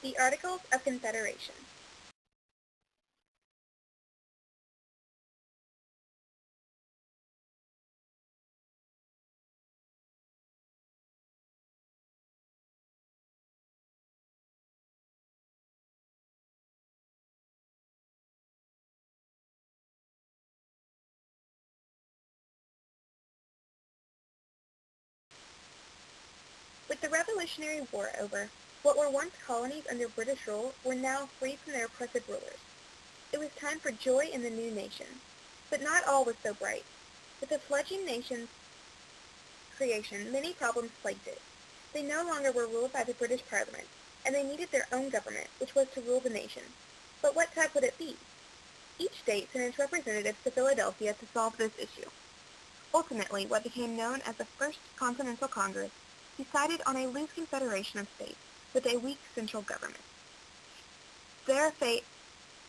The Articles of Confederation. With the Revolutionary War over, what were once colonies under British rule were now free from their oppressive rulers. It was time for joy in the new nation. But not all was so bright. With the fledgling nation's creation, many problems plagued it. They no longer were ruled by the British Parliament, and they needed their own government, which was to rule the nation. But what type would it be? Each state sent its representatives to Philadelphia to solve this issue. Ultimately, what became known as the First Continental Congress decided on a loose confederation of states with a weak central government. Their fate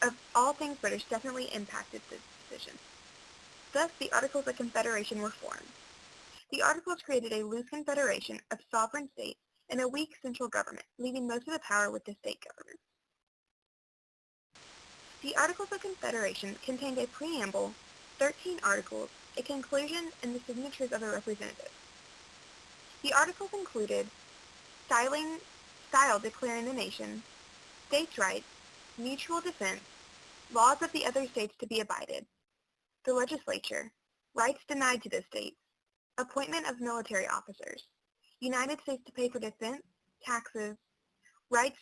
of all things British definitely impacted this decision. Thus, the Articles of Confederation were formed. The Articles created a loose confederation of sovereign states and a weak central government, leaving most of the power with the state governments. The Articles of Confederation contained a preamble, 13 articles, a conclusion, and the signatures of the representatives. The articles included style declaring the nation, states' rights, mutual defense, laws of the other states to be abided, the legislature, rights denied to the states, appointment of military officers, United States to pay for defense, taxes, rights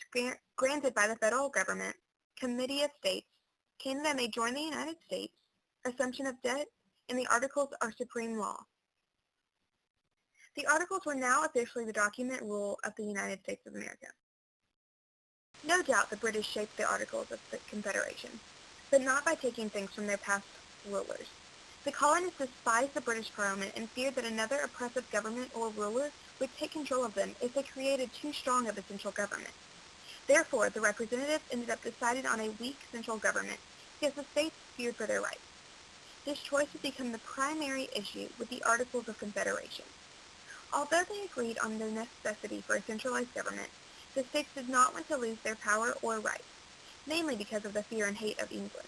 granted by the federal government, committee of states, Canada may join the United States, assumption of debt, and the articles are supreme law. The Articles were now officially the document rule of the United States of America. No doubt the British shaped the Articles of the Confederation, but not by taking things from their past rulers. The colonists despised the British Parliament and feared that another oppressive government or ruler would take control of them if they created too strong of a central government. Therefore, the representatives ended up deciding on a weak central government because the states feared for their rights. This choice had become the primary issue with the Articles of Confederation. Although they agreed on the necessity for a centralized government, the states did not want to lose their power or rights, mainly because of the fear and hate of England.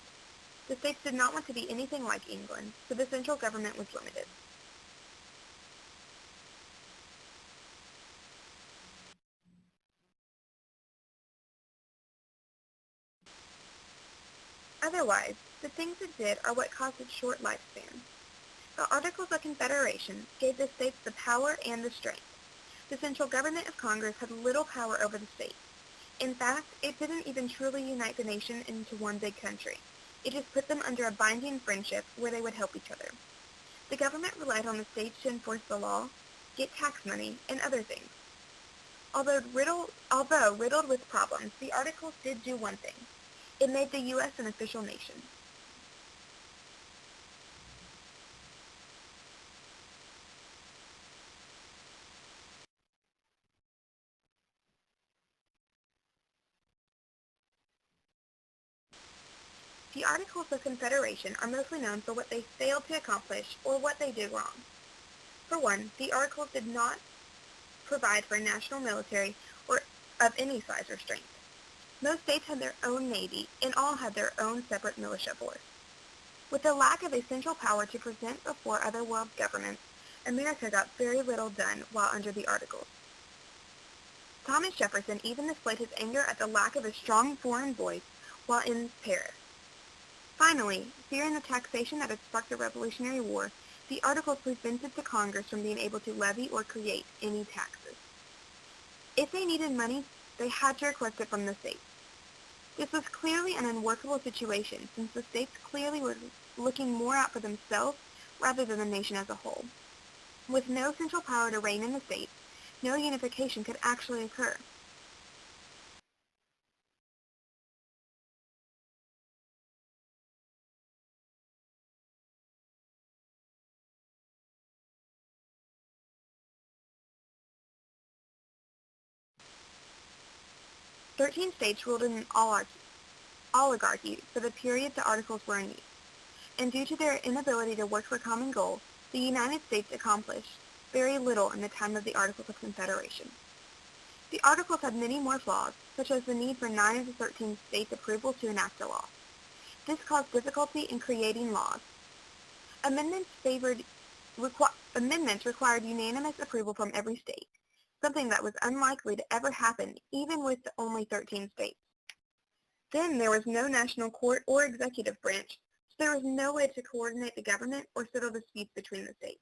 The states did not want to be anything like England, so the central government was limited. Otherwise, the things it did are what caused its short lifespan. The Articles of Confederation gave the states the power and the strength. The central government of Congress had little power over the states. In fact, it didn't even truly unite the nation into one big country. It just put them under a binding friendship where they would help each other. The government relied on the states to enforce the law, get tax money, and other things. Although riddled with problems, the Articles did do one thing. It made the U.S. an official nation. The Articles of Confederation are mostly known for what they failed to accomplish or what they did wrong. For one, the Articles did not provide for a national military or of any size or strength. Most states had their own navy, and all had their own separate militia force. With the lack of a central power to present before other world governments, America got very little done while under the Articles. Thomas Jefferson even displayed his anger at the lack of a strong foreign voice while in Paris. Finally, fearing the taxation that had sparked the Revolutionary War, the Articles prevented the Congress from being able to levy or create any taxes. If they needed money, they had to request it from the states. This was clearly an unworkable situation since the states clearly were looking more out for themselves rather than the nation as a whole. With no central power to reign in the states, no unification could actually occur. Thirteen states ruled in an oligarchy for the period the Articles were in use, and due to their inability to work for common goals, the United States accomplished very little in the time of the Articles of Confederation. The Articles had many more flaws, such as the need for 9 of the 13 states' approval to enact a law. This caused difficulty in creating laws. Amendments required unanimous approval from every state, something that was unlikely to ever happen even with only 13 states. Then there was no national court or executive branch, so there was no way to coordinate the government or settle disputes between the states.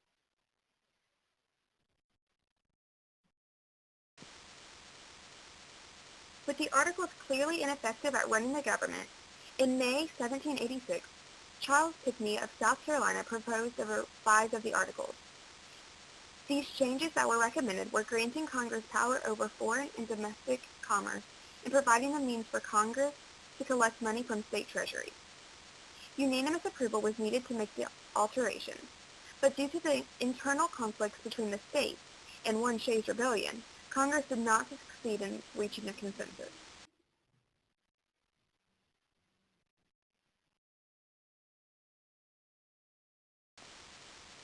With the Articles clearly ineffective at running the government, in May 1786, Charles Pinckney of South Carolina proposed a revise of the Articles. These changes that were recommended were granting Congress power over foreign and domestic commerce and providing a means for Congress to collect money from state treasuries. Unanimous approval was needed to make the alterations, but due to the internal conflicts between the states and one Shays' Rebellion, Congress did not succeed in reaching a consensus.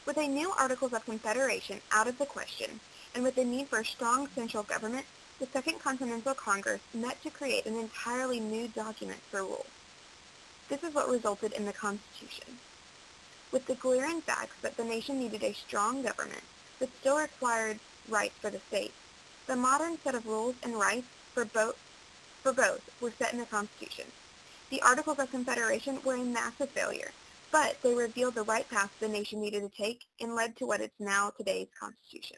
With a new Articles of Confederation out of the question, and with the need for a strong central government, the Second Continental Congress met to create an entirely new document for rule. This is what resulted in the Constitution. With the glaring facts that the nation needed a strong government, but still required rights for the states, the modern set of rules and rights for both were set in the Constitution. The Articles of Confederation were a massive failure, but they revealed the right path the nation needed to take and led to what is now today's Constitution.